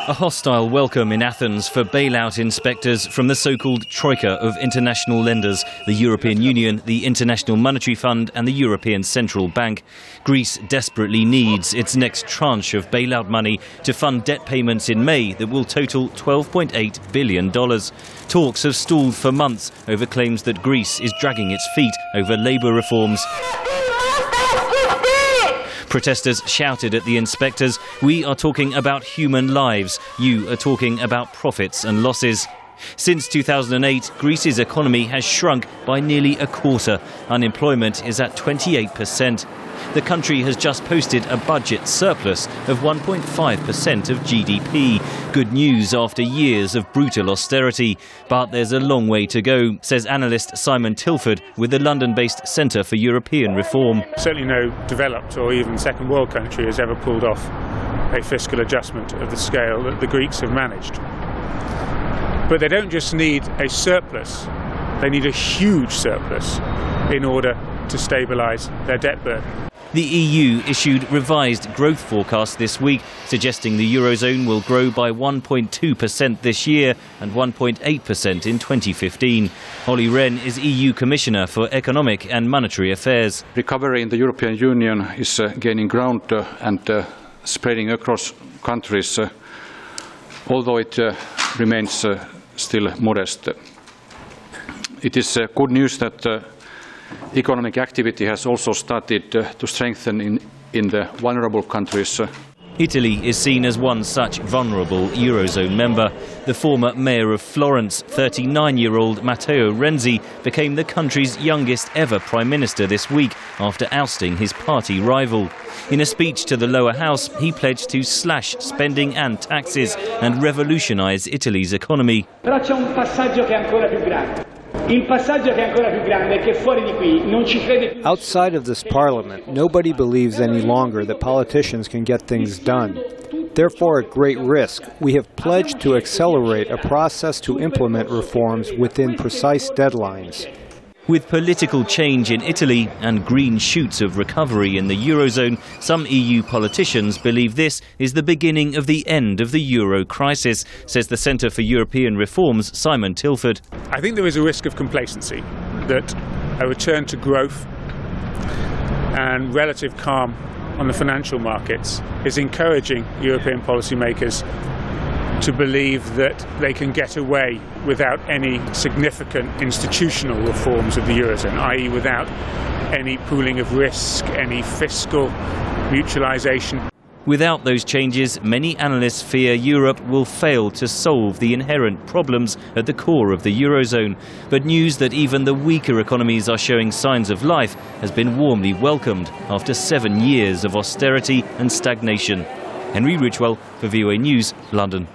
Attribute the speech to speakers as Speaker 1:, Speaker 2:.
Speaker 1: A hostile welcome in Athens for bailout inspectors from the so-called troika of international lenders, the European Union, the International Monetary Fund and the European Central Bank. Greece desperately needs its next tranche of bailout money to fund debt payments in May that will total $12.8 billion. Talks have stalled for months over claims that Greece is dragging its feet over labour reforms. Protesters shouted at the inspectors, "We are talking about human lives. You are talking about profits and losses." Since 2008, Greece's economy has shrunk by nearly a quarter. Unemployment is at 28%. The country has just posted a budget surplus of 1.5% of GDP. Good news after years of brutal austerity. But there's a long way to go, says analyst Simon Tilford with the London-based Centre for European Reform.
Speaker 2: Certainly no developed or even second world country has ever pulled off a fiscal adjustment of the scale that the Greeks have managed. But they don't just need a surplus, they need a huge surplus in order to stabilise their debt burden.
Speaker 1: The EU issued revised growth forecasts this week, suggesting the Eurozone will grow by 1.2% this year and 1.8% in 2015. Olli Rehn is EU Commissioner for Economic and Monetary Affairs.
Speaker 3: Recovery in the European Union is gaining ground and spreading across countries, although it remains still modest. It is good news that economic activity has also started to strengthen in the vulnerable countries.
Speaker 1: Italy is seen as one such vulnerable Eurozone member. The former mayor of Florence, 39-year-old Matteo Renzi, became the country's youngest ever prime minister this week after ousting his party rival. In a speech to the lower house, he pledged to slash spending and taxes and revolutionise Italy's economy.
Speaker 4: Però c'è un passaggio che è ancora più grande.
Speaker 5: Outside of this parliament, nobody believes any longer that politicians can get things done. Therefore, at great risk, we have pledged to accelerate a process to implement reforms within precise deadlines.
Speaker 1: With political change in Italy and green shoots of recovery in the Eurozone, some EU politicians believe this is the beginning of the end of the euro crisis, says the Centre for European Reform's Simon Tilford.
Speaker 2: I think there is a risk of complacency, that a return to growth and relative calm on the financial markets is encouraging European policymakers to believe that they can get away without any significant institutional reforms of the Eurozone, i.e. without any pooling of risk, any fiscal mutualisation.
Speaker 1: Without those changes, many analysts fear Europe will fail to solve the inherent problems at the core of the Eurozone. But news that even the weaker economies are showing signs of life has been warmly welcomed after 7 years of austerity and stagnation. Henry Ridgwell for VOA News, London.